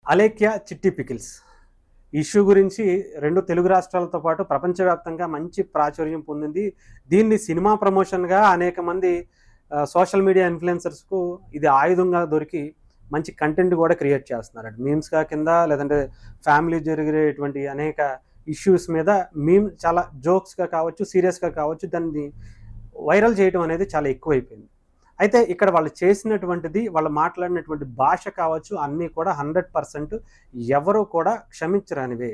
అలేఖ్య చిట్టి pickles issue గురించి రెండు తెలుగు రాష్ట్రాలతో పాటు ప్రపంచవ్యాప్తంగా మంచి ప్రాచుర్యం పొందింది. దీన్ని సినిమా ప్రమోషన్‌గా అనేక మంది సోషల్ మీడియా ఇన్‌ఫ్లుయెన్సర్స్‌కు ఇది ఆయుధంగా దొరికి మంచి కంటెంట్ కూడా క్రియేట్ చేస్తున్నారట. మీమ్స్‌గా కింద లేదంటే ఫ్యామిలీ జరిగేటువంటి అనేక ఇష్యూస్ మీద చాలా జోక్స్‌గా కావచ్చు, సీరియస్‌గా కావచ్చు దాన్ని వైరల్ చేయడం అనేది చాలా ఎక్కువైపోయింది. అయితే ఇక్కడ వాళ్ళు చేసినటువంటిది, వాళ్ళు మాట్లాడినటువంటి భాష కావచ్చు, అన్నీ కూడా 100% ఎవరు కూడా క్షమించరానివే.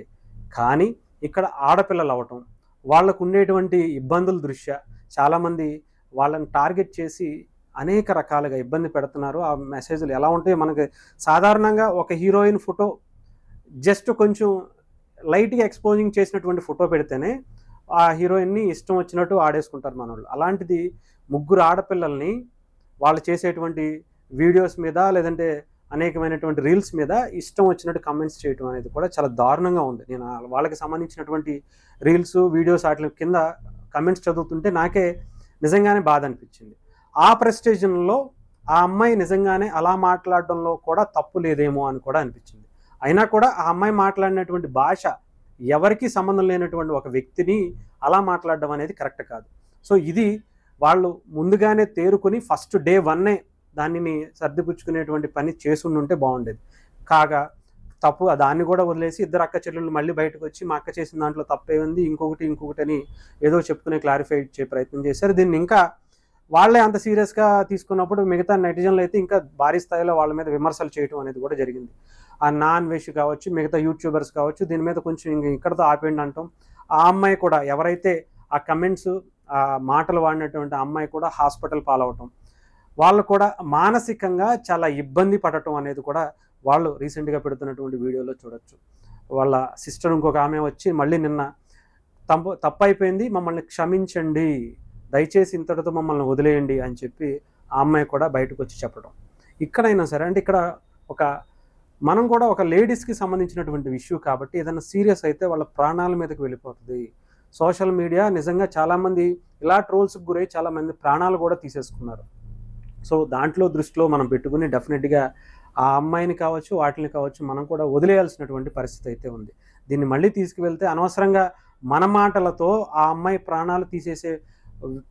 కానీ ఇక్కడ ఆడపిల్లలవ్వటం, వాళ్ళకుండేటువంటి ఇబ్బందుల దృష్ట్యా చాలామంది వాళ్ళని టార్గెట్ చేసి అనేక రకాలుగా ఇబ్బంది పెడుతున్నారు. ఆ మెసేజ్‌లు ఎలా ఉంటాయో మనకి సాధారణంగా ఒక హీరోయిన్ ఫోటో జస్ట్ కొంచెం లైట్‌గా ఎక్స్‌పోజింగ్ చేసినటువంటి ఫోటో పెడితేనే ఆ హీరోయిన్‌ని ఇష్టం వచ్చినట్టు ఆడేసుకుంటారు మనోళ్ళు. అలాంటిది ముగ్గురు ఆడపిల్లల్ని వాళ్ళు చేసేటువంటి వీడియోస్ మీద లేదంటే అనేకమైనటువంటి రీల్స్ మీద ఇష్టం వచ్చినట్టు కామెంట్స్ చేయటం అనేది కూడా చాలా దారుణంగా ఉంది. నేను వాళ్ళకి సంబంధించినటువంటి రీల్స్, వీడియోస్ ఆటిల కింద కామెంట్స్ చదువుతుంటే నాకే నిజంగానే బాధ అనిపించింది. ఆ ప్రెస్టేషన్‌లో ఆ అమ్మాయి నిజంగానే అలా మాట్లాడడంలో కూడా తప్పు లేదేమో అని కూడా అనిపించింది. అయినా కూడా ఆ అమ్మాయి మాట్లాడినటువంటి భాష ఎవరికీ సంబంధం లేనటువంటి ఒక వ్యక్తిని అలా మాట్లాడడం అనేది కరెక్ట్ కాదు. సో ఇది వాళ్ళు ముందుగానే తేరుకొని ఫస్ట్ డే 1 దానిని సర్దిపుచ్చుకునేటువంటి పని చేసుండుంటే బాగుండేది. కాగా దాన్ని కూడా వదిలేసి ఇద్దరు అక్క చెల్లెళ్ళు మళ్ళీ బయటకొచ్చి మా అక్క చేసిన దాంట్లో తప్పేముంది, ఇంకొకటి అని ఏదో చెప్పుకుని క్లారిఫై ఇచ్చే ప్రయత్నం చేశారు. దీన్ని ఇంకా వాళ్ళే అంత సీరియస్‌గా తీసుకున్నప్పుడు మిగతా నెటిజన్లు అయితే ఇంకా భారీ స్థాయిలో వాళ్ళ మీద విమర్శలు చేయటం అనేది కూడా జరిగింది. ఆ నాన్‌వెజ్ కావచ్చు, మిగతా యూట్యూబర్స్ కావచ్చు, దీని మీద కొంచెం ఇక్కడితో ఆపేయండి అంటాం. ఆ అమ్మాయి కూడా ఎవరైతే ఆ కమెంట్స్ మాటలు వాడినటువంటి అమ్మాయి కూడా హాస్పిటల్ పాలవటం, వాళ్ళు కూడా మానసికంగా చాలా ఇబ్బంది పడటం అనేది కూడా వాళ్ళు రీసెంట్‌గా పెడుతున్నటువంటి వీడియోలో చూడొచ్చు. వాళ్ళ సిస్టర్ ఇంకొక ఆమె వచ్చి మళ్ళీ నిన్న తప్పైపోయింది, మమ్మల్ని క్షమించండి, దయచేసి ఇంతటితో మమ్మల్ని వదిలేయండి అని చెప్పి ఆ అమ్మాయి కూడా బయటకొచ్చి చెప్పడం. ఇక్కడైనా సరే అంటే ఇక్కడ మనం కూడా ఒక లేడీస్‌కి సంబంధించినటువంటి ఇష్యూ కాబట్టి ఏదైనా సీరియస్ అయితే వాళ్ళ ప్రాణాల మీదకి వెళ్ళిపోతది. సోషల్ మీడియా నిజంగా చాలామంది ఇలా ట్రోల్స్‌కి గురై చాలామంది ప్రాణాలు కూడా తీసేసుకున్నారు. సో దాంట్లో దృష్టిలో మనం పెట్టుకుని డెఫినెట్‌గా ఆ అమ్మాయిని కావచ్చు, వాటిని కావచ్చు మనం కూడా వదిలేయాల్సినటువంటి పరిస్థితి అయితే ఉంది. దీన్ని మళ్ళీ తీసుకువెళ్తే అనవసరంగా మన మాటలతో ఆ అమ్మాయి ప్రాణాలు తీసేసే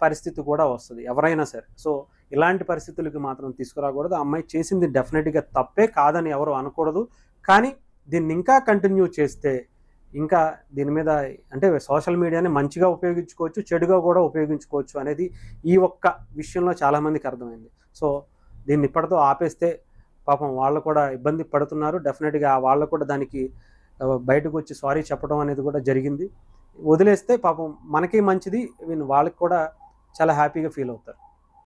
పరిస్థితి కూడా వస్తది ఎవరైనా సరే. సో ఇలాంటి పరిస్థితులకి మాత్రం తీసుకురాకూడదు. ఆ అమ్మాయి చేసింది డెఫినెట్‌గా తప్పే, కాదని ఎవరు అనకూడదు. కానీ దీన్ని ఇంకా కంటిన్యూ చేస్తే ఇంకా దీని మీద అంటే సోషల్ మీడియాని మంచిగా ఉపయోగించుకోవచ్చు, చెడుగా కూడా ఉపయోగించుకోవచ్చు అనేది ఈ ఒక్క విషయంలో చాలామందికి అర్థమైంది. సో దీన్ని ఇప్పటితో ఆపేస్తే పాపం వాళ్ళు కూడా ఇబ్బంది పడుతున్నారు. డెఫినెట్‌గా వాళ్ళు కూడా దానికి బయటకు వచ్చి సారీ చెప్పడం అనేది కూడా జరిగింది. వదిలేస్తే పాపం మనకి మంచిది, వాళ్ళకి కూడా చాలా హ్యాపీగా ఫీల్ అవుతారు.